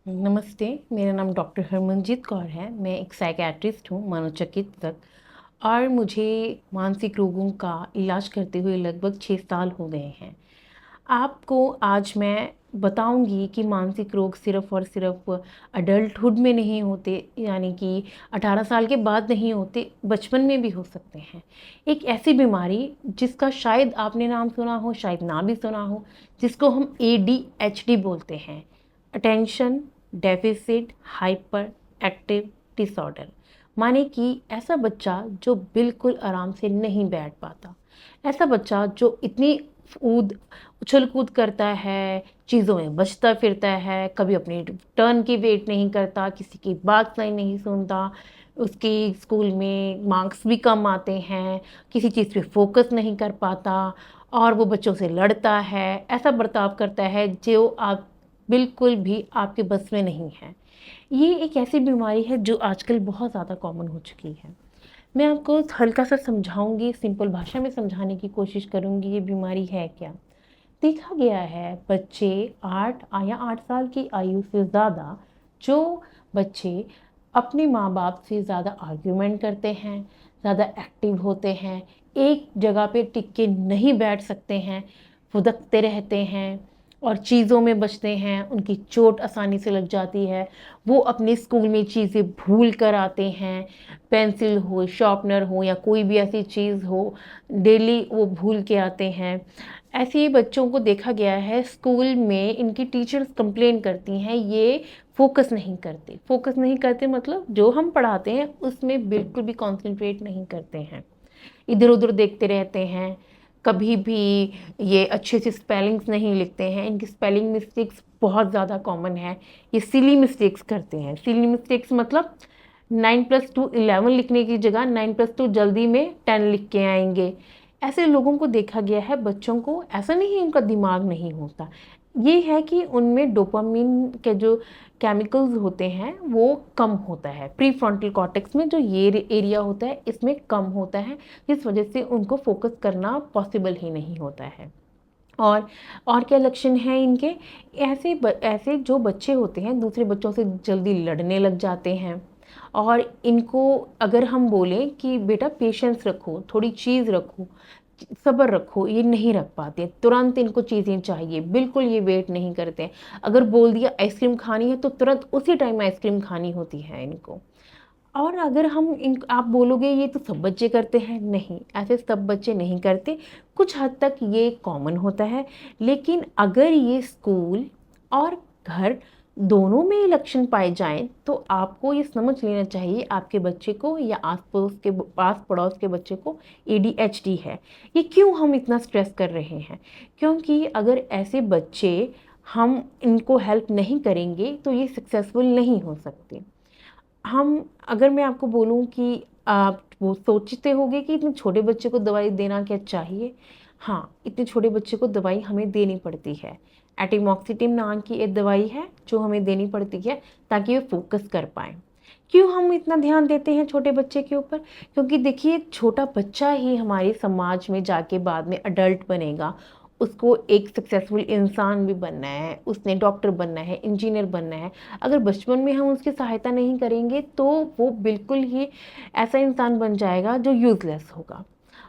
नमस्ते, मेरा नाम डॉक्टर हरमनजीत कौर है। मैं एक साइकियाट्रिस्ट हूँ, मनोचिकित्सक और मुझे मानसिक रोगों का इलाज करते हुए लगभग 6 साल हो गए हैं। आपको आज मैं बताऊँगी कि मानसिक रोग सिर्फ़ और सिर्फ़ अडल्टहुड में नहीं होते, यानी कि 18 साल के बाद नहीं होते, बचपन में भी हो सकते हैं। एक ऐसी बीमारी जिसका शायद आपने नाम सुना हो, शायद ना भी सुना हो, जिसको हम एडीएचडी बोलते हैं, attention deficit hyper active disorder. माने कि ऐसा बच्चा जो बिल्कुल आराम से नहीं बैठ पाता, ऐसा बच्चा जो इतनी कूद उछल कूद करता है, चीज़ों में बचता फिरता है, कभी अपनी टर्न की वेट नहीं करता, किसी की बात नहीं सुनता, उसके स्कूल में मार्क्स भी कम आते हैं, किसी चीज़ पे फोकस नहीं कर पाता और वो बच्चों से लड़ता है, ऐसा बर्ताव करता है जो आप बिल्कुल भी आपके बस में नहीं है। ये एक ऐसी बीमारी है जो आजकल बहुत ज़्यादा कॉमन हो चुकी है। मैं आपको हल्का सा समझाऊंगी, सिंपल भाषा में समझाने की कोशिश करूंगी ये बीमारी है क्या। देखा गया है बच्चे 8 साल की आयु से ज़्यादा जो बच्चे अपने माँ बाप से ज़्यादा आर्ग्यूमेंट करते हैं, ज़्यादा एक्टिव होते हैं, एक जगह पे टिक के नहीं बैठ सकते हैं, फुदकते रहते हैं और चीज़ों में बचते हैं, उनकी चोट आसानी से लग जाती है, वो अपने स्कूल में चीज़ें भूल कर आते हैं, पेंसिल हो, शार्पनर हो या कोई भी ऐसी चीज़ हो, डेली वो भूल के आते हैं। ऐसे ही बच्चों को देखा गया है स्कूल में, इनकी टीचर्स कंप्लेन करती हैं ये फोकस नहीं करते मतलब जो हम पढ़ाते हैं उसमें बिल्कुल भी कंसंट्रेट नहीं करते हैं, इधर उधर देखते रहते हैं, कभी भी ये अच्छे से स्पेलिंग्स नहीं लिखते हैं, इनकी स्पेलिंग मिस्टेक्स बहुत ज़्यादा कॉमन है, ये सिली मिस्टेक्स करते हैं। सिली मिस्टेक्स मतलब 9+2 11 लिखने की जगह 9+2 जल्दी में 10 लिख के आएंगे। ऐसे लोगों को देखा गया है, बच्चों को ऐसा नहीं है उनका दिमाग नहीं होता, ये है कि उनमें डोपामिन के जो केमिकल्स होते हैं वो कम होता है, प्री फ्रंटल कॉर्टेक्स में जो ये एरिया होता है इसमें कम होता है, जिस वजह से उनको फोकस करना पॉसिबल ही नहीं होता है। और और क्या लक्षण हैं इनके, ऐसे जो बच्चे होते हैं दूसरे बच्चों से जल्दी लड़ने लग जाते हैं और इनको अगर हम बोलें कि बेटा पेशेंस रखो, थोड़ी चीज़ रखो, सब्र रखो, ये नहीं रख पाते, तुरंत इनको चीज़ें चाहिए, बिल्कुल ये वेट नहीं करते। अगर बोल दिया आइसक्रीम खानी है तो तुरंत उसी टाइम आइसक्रीम खानी होती है इनको। और अगर हम इन आप बोलोगे ये तो सब बच्चे करते हैं, नहीं, ऐसे सब बच्चे नहीं करते, कुछ हद तक ये कॉमन होता है। लेकिन अगर ये स्कूल और घर दोनों में लक्षण पाए जाएं तो आपको ये समझ लेना चाहिए आपके बच्चे को या आस पड़ोस के बच्चे को एडीएचडी है। ये क्यों हम इतना स्ट्रेस कर रहे हैं, क्योंकि अगर ऐसे बच्चे हम इनको हेल्प नहीं करेंगे तो ये सक्सेसफुल नहीं हो सकते। हम अगर मैं आपको बोलूँ कि आप वो सोचते होंगे कि इतने छोटे बच्चे को दवाई देना क्या चाहिए? हाँ, इतने छोटे बच्चे को दवाई हमें देनी पड़ती है। एटिमॉक्सिटिन नाम की एक दवाई है जो हमें देनी पड़ती है ताकि वो फोकस कर पाएँ। क्यों हम इतना ध्यान देते हैं छोटे बच्चे के ऊपर? क्योंकि देखिए छोटा बच्चा ही हमारे समाज में जाके बाद में अडल्ट बनेगा। उसको एक सक्सेसफुल इंसान भी बनना है, उसने डॉक्टर बनना है, इंजीनियर बनना है। अगर बचपन में हम उसकी सहायता नहीं करेंगे तो वो बिल्कुल ही ऐसा इंसान बन जाएगा जो यूज़लेस होगा।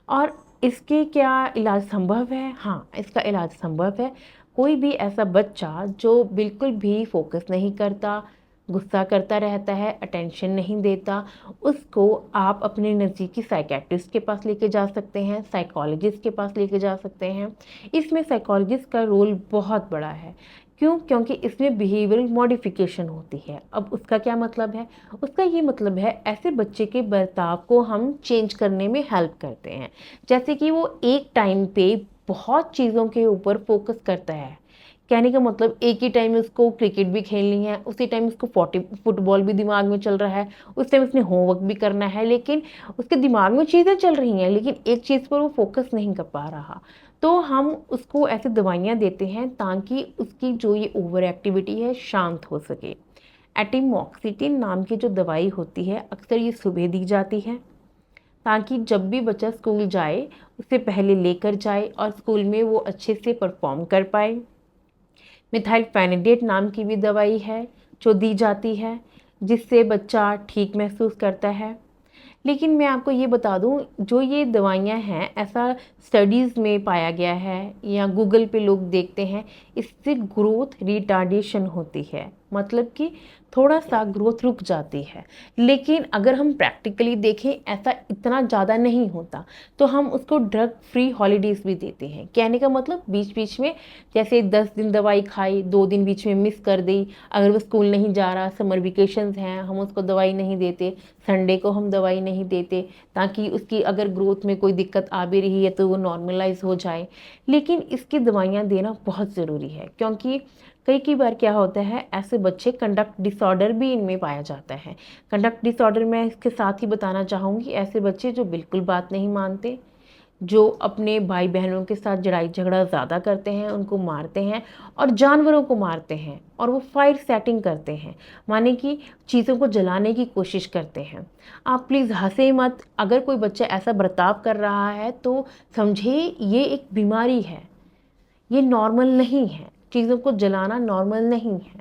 और इसके क्या इलाज संभव है? हाँ, इसका इलाज संभव है। कोई भी ऐसा बच्चा जो बिल्कुल भी फोकस नहीं करता, गुस्सा करता रहता है, अटेंशन नहीं देता, उसको आप अपने नज़दीकी साइकियाट्रिस्ट के पास लेके जा सकते हैं, साइकोलॉजिस्ट के पास लेके जा सकते हैं। इसमें साइकोलॉजिस्ट का रोल बहुत बड़ा है। क्यों? क्योंकि इसमें बिहेवियरल मॉडिफिकेशन होती है। अब उसका क्या मतलब है? उसका ये मतलब है ऐसे बच्चे के बर्ताव को हम चेंज करने में हेल्प करते हैं। जैसे कि वो एक टाइम पे बहुत चीज़ों के ऊपर फोकस करता है। कहने का मतलब एक ही टाइम में उसको क्रिकेट भी खेलनी है, उसी टाइम उसको फुटबॉल भी दिमाग में चल रहा है, उस टाइम उसने होमवर्क भी करना है, लेकिन उसके दिमाग में चीज़ें चल रही हैं लेकिन एक चीज़ पर वो फोकस नहीं कर पा रहा। तो हम उसको ऐसी दवाइयाँ देते हैं ताकि उसकी जो ये ओवर एक्टिविटी है शांत हो सके। एटिमॉक्सिटिन नाम की जो दवाई होती है अक्सर ये सुबह दी जाती है ताकि जब भी बच्चा स्कूल जाए उससे पहले लेकर जाए और स्कूल में वो अच्छे से परफॉर्म कर पाए। मिथाइल फेनिडेट नाम की भी दवाई है, जो दी जाती है, जिससे बच्चा ठीक महसूस करता है। लेकिन मैं आपको ये बता दूं, जो ये दवाइयाँ हैं, ऐसा स्टडीज़ में पाया गया है या गूगल पे लोग देखते हैं, इससे ग्रोथ रिटार्डेशन होती है, मतलब कि थोड़ा सा ग्रोथ रुक जाती है। लेकिन अगर हम प्रैक्टिकली देखें, ऐसा इतना ज़्यादा नहीं होता, तो हम उसको ड्रग फ्री हॉलीडेज़ भी देते हैं। कहने का मतलब बीच बीच में, जैसे 10 दिन दवाई खाई, 2 दिन बीच में मिस कर दी, अगर वो स्कूल नहीं जा रहा, समर वेकेशंस हैं, हम उसको दवाई नहीं देते, संडे को हम दवाई नहीं देते, ताकि उसकी अगर ग्रोथ में कोई दिक्कत आ भी रही है तो वो नॉर्मलाइज हो जाए। लेकिन इसकी दवाइयाँ देना बहुत ज़रूरी है, क्योंकि कई बार क्या होता है, ऐसे बच्चे कंडक्ट डिसऑर्डर भी इनमें पाया जाता है। कंडक्ट डिसऑर्डर मैं इसके साथ ही बताना चाहूँगी, ऐसे बच्चे जो बिल्कुल बात नहीं मानते, जो अपने भाई बहनों के साथ लड़ाई झगड़ा ज़्यादा करते हैं, उनको मारते हैं और जानवरों को मारते हैं, और वो फायर सेटिंग करते हैं, माने कि चीज़ों को जलाने की कोशिश करते हैं। आप प्लीज़ हंसे मत। अगर कोई बच्चा ऐसा बर्ताव कर रहा है तो समझे ये एक बीमारी है, ये नॉर्मल नहीं है, चीज़ों को जलाना नॉर्मल नहीं है।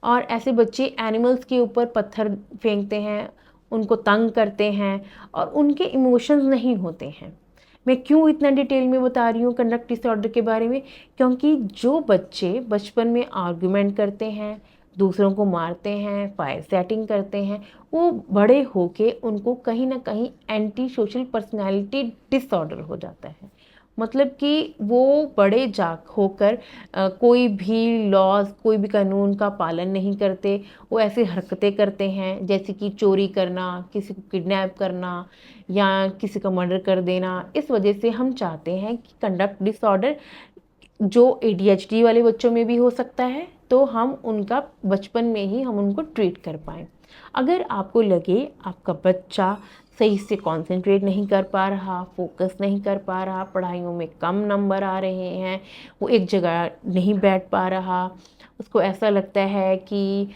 और ऐसे बच्चे एनिमल्स के ऊपर पत्थर फेंकते हैं, उनको तंग करते हैं, और उनके इमोशंस नहीं होते हैं। मैं क्यों इतना डिटेल में बता रही हूँ कंडक्ट डिसऑर्डर के बारे में, क्योंकि जो बच्चे बचपन में आर्गुमेंट करते हैं, दूसरों को मारते हैं, फायर सेटिंग करते हैं, वो बड़े होके उनको कहीं ना कहीं एंटी सोशल पर्सनैलिटी डिसऑर्डर हो जाता है। मतलब कि वो बड़े जाग होकर कोई भी लॉज, कोई भी कानून का पालन नहीं करते। वो ऐसी हरकतें करते हैं जैसे कि चोरी करना, किसी को किडनैप करना, या किसी का मर्डर कर देना। इस वजह से हम चाहते हैं कि कंडक्ट डिसऑर्डर जो ADHD वाले बच्चों में भी हो सकता है, तो हम उनका बचपन में ही हम उनको ट्रीट कर पाएँ। अगर आपको लगे आपका बच्चा सही से कंसंट्रेट नहीं कर पा रहा, फोकस नहीं कर पा रहा, पढ़ाइयों में कम नंबर आ रहे हैं, वो एक जगह नहीं बैठ पा रहा, उसको ऐसा लगता है कि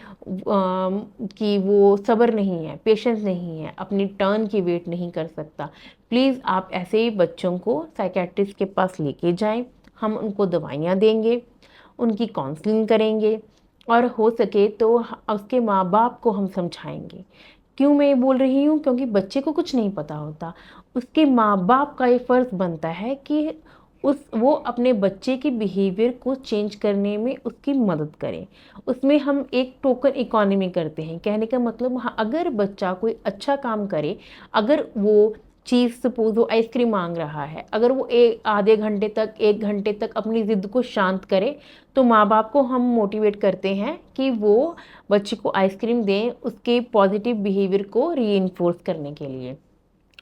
वो सब्र नहीं है, पेशेंस नहीं है, अपनी टर्न की वेट नहीं कर सकता, प्लीज़ आप ऐसे ही बच्चों को साइकेट्रिस्ट के पास लेके जाएं। हम उनको दवाइयाँ देंगे, उनकी काउंसलिंग करेंगे, और हो सके तो उसके माँ बाप को हम समझाएंगे। क्यों मैं ये बोल रही हूँ, क्योंकि बच्चे को कुछ नहीं पता होता, उसके माँ बाप का ये फ़र्ज़ बनता है कि वो अपने बच्चे के बिहेवियर को चेंज करने में उसकी मदद करें। उसमें हम एक टोकन इकोनॉमी करते हैं। कहने का मतलब, हाँ, अगर बच्चा कोई अच्छा काम करे, अगर वो चीज़, सपोज वो आइसक्रीम मांग रहा है, अगर वो आधे घंटे तक, 1 घंटे तक अपनी ज़िद को शांत करे, तो माँ बाप को हम मोटिवेट करते हैं कि वो बच्चे को आइसक्रीम दें, उसके पॉजिटिव बिहेवियर को रीइंफोर्स करने के लिए।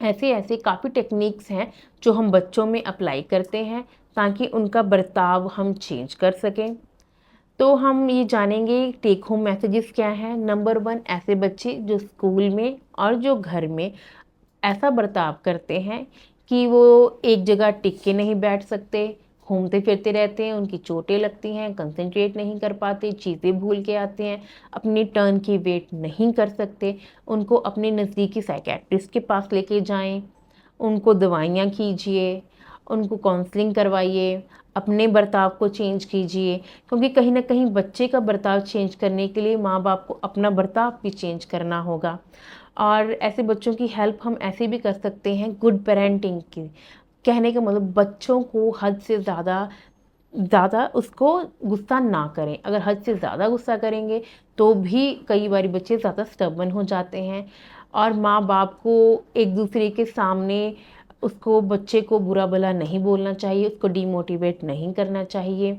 ऐसे ऐसे काफ़ी टेक्निक्स हैं जो हम बच्चों में अप्लाई करते हैं, ताकि उनका बर्ताव हम चेंज कर सकें। तो हम ये जानेंगे टेक होम मैसेजेस क्या हैं। नंबर 1, ऐसे बच्चे जो स्कूल में और जो घर में ऐसा बर्ताव करते हैं कि वो एक जगह टिक के नहीं बैठ सकते, घूमते फिरते रहते हैं, उनकी चोटें लगती हैं, कंसंट्रेट नहीं कर पाते, चीज़ें भूल के आते हैं, अपनी टर्न की वेट नहीं कर सकते, उनको अपने नज़दीकी साइकेट्रिस्ट के पास लेके जाएं, उनको दवाइयाँ कीजिए, उनको काउंसलिंग करवाइए, अपने बर्ताव को चेंज कीजिए, क्योंकि कहीं ना कहीं बच्चे का बर्ताव चेंज करने के लिए माँ बाप को अपना बर्ताव भी चेंज करना होगा। और ऐसे बच्चों की हेल्प हम ऐसे भी कर सकते हैं गुड पेरेंटिंग की। कहने का मतलब, बच्चों को हद से ज़्यादा उसको गुस्सा ना करें। अगर हद से ज़्यादा गुस्सा करेंगे तो भी कई बार बच्चे ज़्यादा स्टबर्न हो जाते हैं, और माँ बाप को एक दूसरे के सामने उसको, बच्चे को बुरा भला नहीं बोलना चाहिए, उसको डीमोटिवेट नहीं करना चाहिए।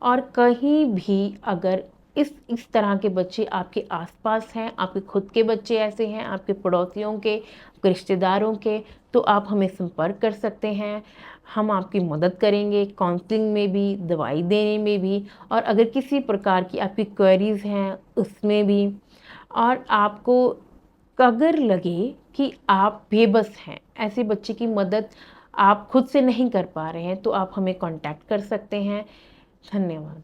और कहीं भी अगर इस तरह के बच्चे आपके आसपास हैं, आपके खुद के बच्चे ऐसे हैं, आपके पड़ोसियों के, आपके रिश्तेदारों के, तो आप हमें संपर्क कर सकते हैं। हम आपकी मदद करेंगे, काउंसलिंग में भी, दवाई देने में भी, और अगर किसी प्रकार की आपकी क्वेरीज़ हैं उसमें भी। और आपको अगर लगे कि आप बेबस हैं, ऐसे बच्चे की मदद आप खुद से नहीं कर पा रहे हैं, तो आप हमें कांटेक्ट कर सकते हैं। धन्यवाद।